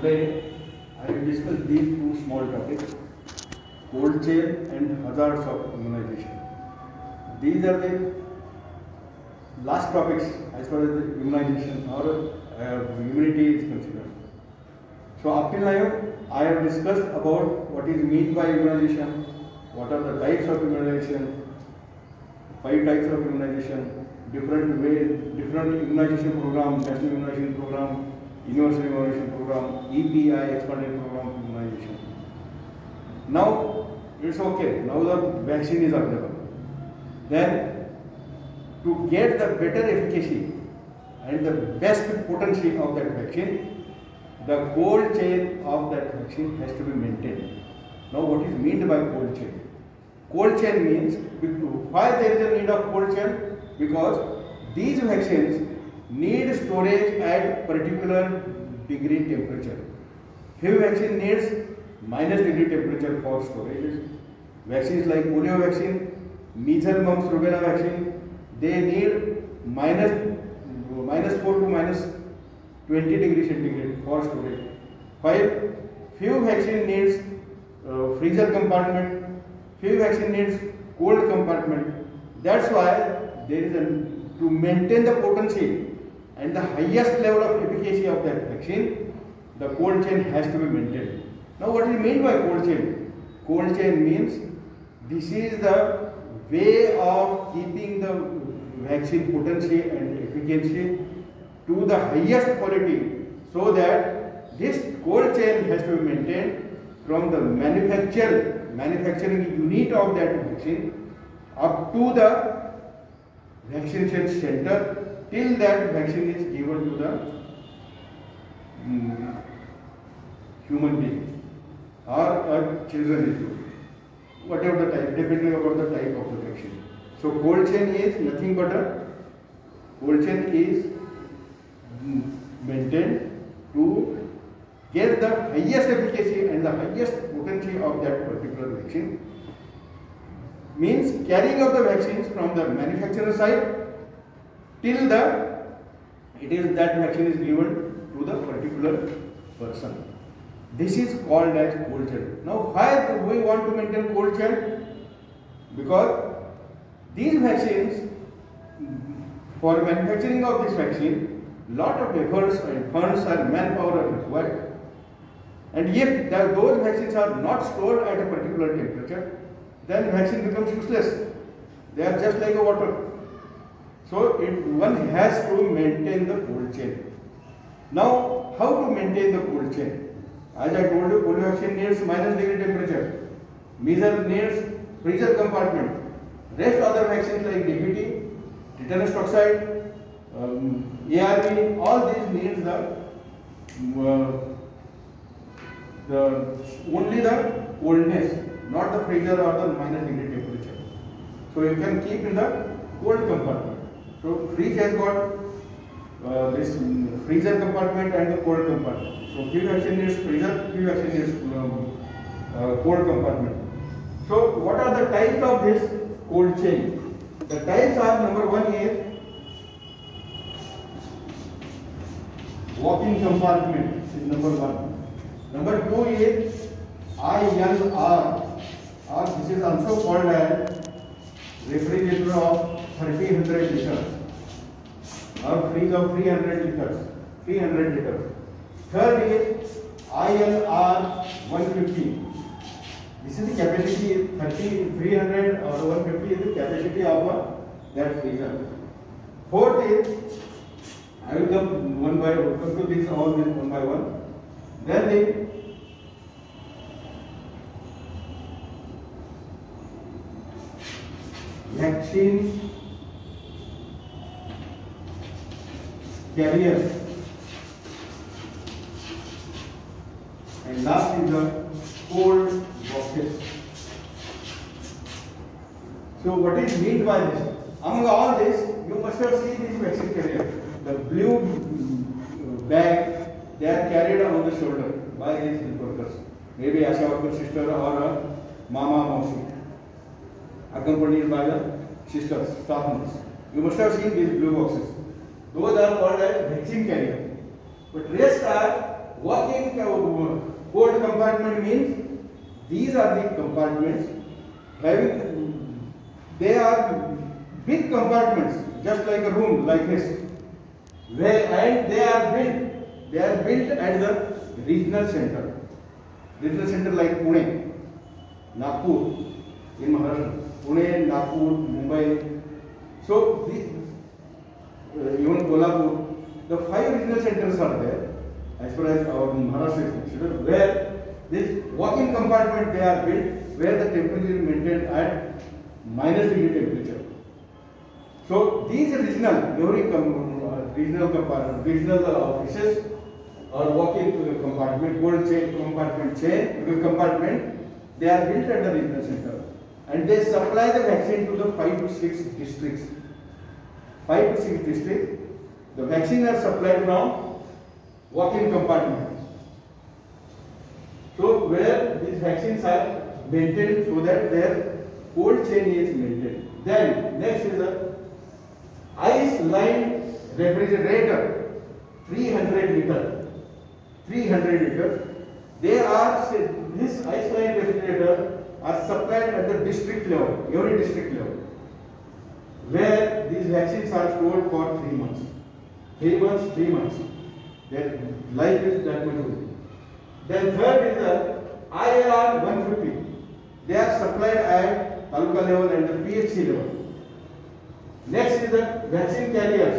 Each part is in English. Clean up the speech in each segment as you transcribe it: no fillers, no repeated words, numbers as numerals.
Today I will discuss these two small topics, cold chain and hazards of immunization. These are the last topics as far as the immunization or immunity is considered. So up till now I have discussed about what is meant by immunization, what are the types of immunization, 5 types of immunization, different immunization program, national immunization program, universal immunization program, EPI, expanded program immunization. Now it's okay, now the vaccine is available. Then to get the better efficacy and the best potency of that vaccine, the cold chain of that vaccine has to be maintained. Now what is meant by cold chain? Cold chain means, why there is a need of cold chain? Because these vaccines need storage at particular degree temperature. Few vaccine needs -degree temperature for storage. Vaccines like polio vaccine, measles, mumps, rubella vaccine, they need -4 to -20 degrees centigrade for storage. While few vaccine needs freezer compartment, few vaccine needs cold compartment. That's why there is to maintain the potency and the highest level of efficacy of that vaccine, the cold chain has to be maintained. Now what is meant by cold chain? Cold chain means this is the way of keeping the vaccine potency and efficacy to the highest quality, so that this cold chain has to be maintained from the manufacturing unit of that vaccine up to the vaccination center till that vaccine is given to the human being or children is given. Whatever the type, depending upon the type of the vaccine. So cold chain is nothing but cold chain is maintained to get the highest efficacy and the highest potency of that particular vaccine. Means carrying of the vaccines from the manufacturer side till that vaccine is given to the particular person. This is called as cold chain. Now why do we want to maintain cold chain? Because these vaccines, for manufacturing of this vaccine, lot of efforts and funds and manpower are required. And if those vaccines are not stored at a particular temperature, then vaccine becomes useless. They are just like a water. So one has to maintain the cold chain. Now how to maintain the cold chain? As I told you, polio vaccine needs -degree temperature. Measles needs freezer compartment. Rest other vaccines like DPT, tetanus toxoid, ARV, all these needs only the coldness, not the freezer or the -degree temperature. So you can keep in the cold compartment. So fridge has got this freezer compartment and the cold compartment. So few vaccine needs freezer, few vaccine needs cold compartment. So what are the types of this cold chain? The types are, number 1 is walk-in compartment, is number 1. Number 2 is ILR, or this is also called as refrigerator of 300 liters or fridge of 300 liters. Third is ILR 150. This is the capacity, 300 or 150 is the capacity of that freezer. Fourth is, I will come to this all this one by one. Then the vaccine carrier, and last is the cold boxes. So what is meant by this? Among all this, you must have seen this vaccine carrier. The blue bag, they are carried on the shoulder by these workers. Maybe Asha worker sister or a mama mausi, accompanied by the sisters, staff nurse. You must have seen these blue boxes. Those are called as vaccine carrier. But rest are Walking cold compartment means these are the compartments having, they are big compartments just like a room like this, where, and they are built at the regional center like Pune, Nagpur in Maharashtra, Pune, Nagpur, Mumbai. So even Kolhapur, the 5 regional centers are there as far as our Maharashtra is considered, where this walk-in compartment they are built, where the temperature is maintained at -degree temperature. So these regional, regional offices or walk-in compartment, cold chain compartment, they are built at the regional center, and they supply the vaccine to the 5 to 6 districts. 5 to 6 districts, the vaccine are supplied from walk-in compartment. So where these vaccines are maintained so that their cold chain is maintained. Then next is the ice-lined refrigerator, 300 liter. 300 liters. They are, this ice-lined refrigerator are supplied at the district level, every district level, where these vaccines are stored for 3 months. 3 months. Their life is that much only. Then third is the ILR 150. They are supplied at taluka level and the PHC level. Next is the vaccine carriers.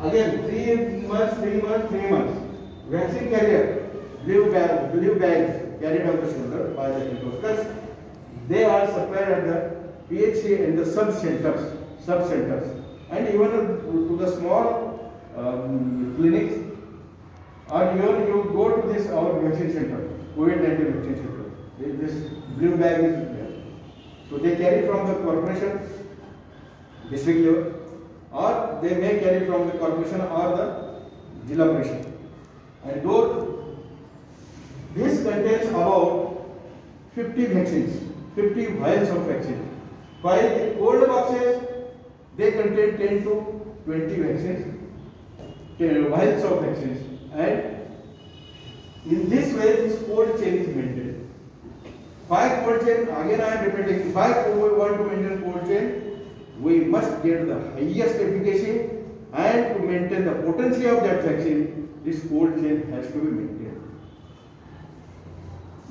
Again 3 months. Vaccine carrier, blue bags carried on the shoulder by the health workers. They are supplied at the PHC and the sub centers, and even to the small clinics, or even you go to this our vaccine center, COVID-19 vaccine center. This blue bag is there. So they carry from the corporation, district level, or they may carry from the corporation or the Jilla Parishad. And this contains about 50 vaccines, 50 vials of vaccine. While the cold boxes, they contain 10 to 20 vaccines, vials of vaccines. And in this way, this cold chain is maintained. Why cold chain? Again, I am repeating. Why we want to maintain cold chain? We must get the highest efficacy, and to maintain the potency of that vaccine, this cold chain has to be maintained.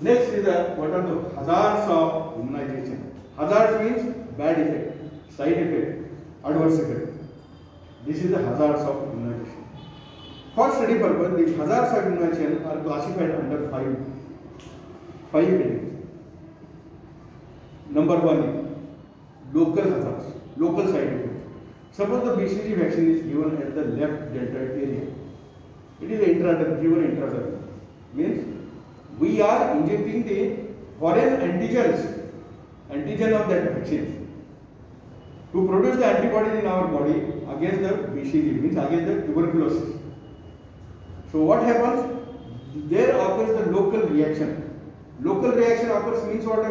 Next is what are the hazards of immunization? Hazards means bad effect, side effect, adverse effect. This is the hazards of immunization. For study purpose, the hazards of immunization are classified under 5 headings. Number 1, local hazards, local side effects. Suppose the BCG vaccine is given at the left deltoid area. It is given intradermal. Means we are injecting the foreign antigen of that vaccine to produce the antibodies in our body against the BCG, means against the tuberculosis. So what happens? There occurs the local reaction. Local reaction occurs means what?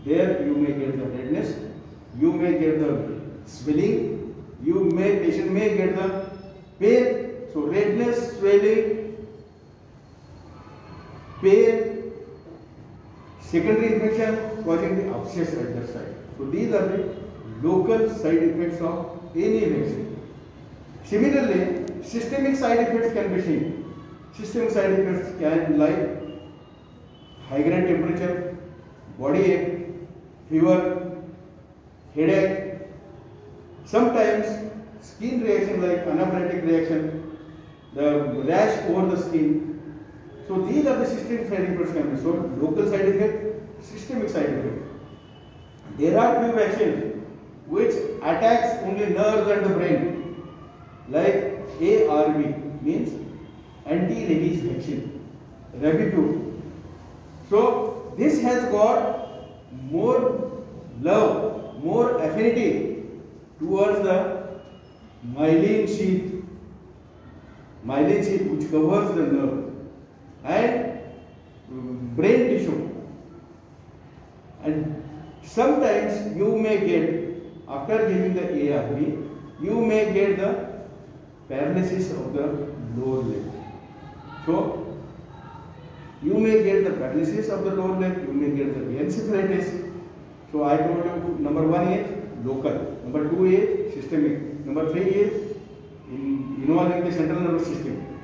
There you may get the redness, you may get the swelling, patient may get the pain. So redness, swelling, pain, secondary infection causing the abscess at the site. So these are the local side effects of any vaccine. Similarly, systemic side effects can be seen. Systemic side effects can like high grade temperature, body ache, fever, headache, sometimes skin reaction like anaphylactic reaction, the rash over the skin. So these are the systemic side effects can be. So local side effect, systemic side effect. There are few vaccines which attacks only nerves and the brain, like ARV means anti-rabies vaccine, Rabipur. So this has got more love, more affinity towards the myelin sheath which covers the nerve and brain tissue. And sometimes you may get, after giving the ARV, you may get the paralysis of the lower leg. So you may get the paralysis of the lower leg, you may get the encephalitis. So I told you number 1 is local, number 2 is systemic, number 3 is involving the central nervous system,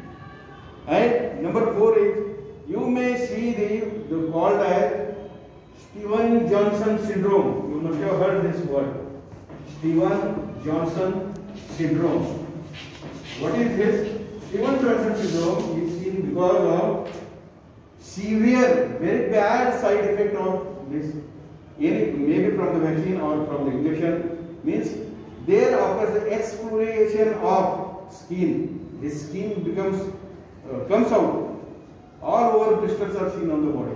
and number 4 is you may see the called as Stevens-Johnson syndrome. You must have heard this word, Stevens-Johnson syndrome. What is this? Stevens-Johnson syndrome is seen because of severe, very bad side effect of this, maybe from the vaccine or from the injection. Means there occurs the excoriation of skin. The skin comes out. All over blisters are seen on the body,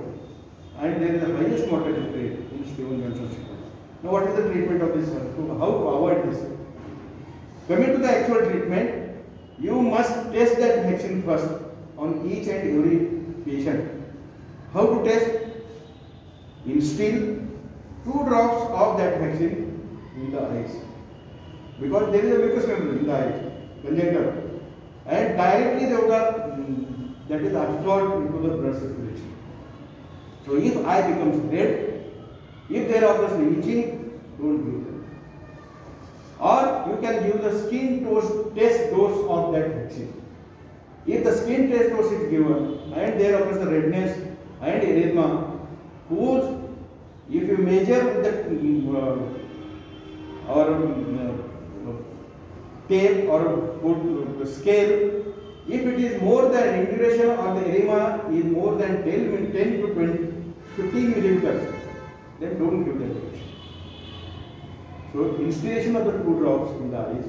and there is the highest mortality rate in Stevens-Johnson syndrome. Now, what is the treatment of this one? So how to avoid this? Coming to the actual treatment, you must test that vaccine first on each and every patient. How to test? Instill 2 drops of that vaccine in the eyes, because there is a mucous membrane in the eyes, congenital, and directly those are that is absorbed into the blood circulation. So if eye becomes red, if there occurs itching, don't give them. Or you can give the skin test dose of that vaccine. If the skin test dose is given and there occurs the redness and erythema, whose if you measure with the tape or scale, if it is more than in duration or the erythema is more than 10 to 15 millimeters, then don't give that vaccine. So instillation of the 2 drops in the eyes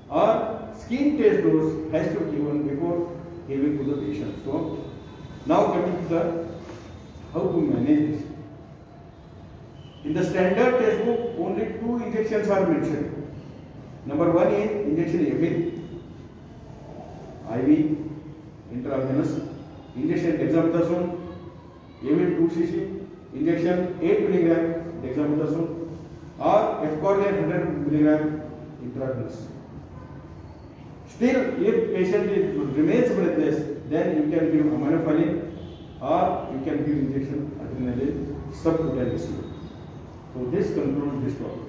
or skin test dose has to be given before giving to the patient. So now coming to the how to manage this. In the standard textbook, only 2 injections are mentioned. Number 1 is injection IV, intravenous, injection dexamethasone, Avil 2 cc, injection 8 mg dexamethasone, or Efcorlian 100 mg intravenous. Still, if patient remains breathless, then you can give aminophylline or you can give injection adrenaline subcutaneously. So this concludes this topic.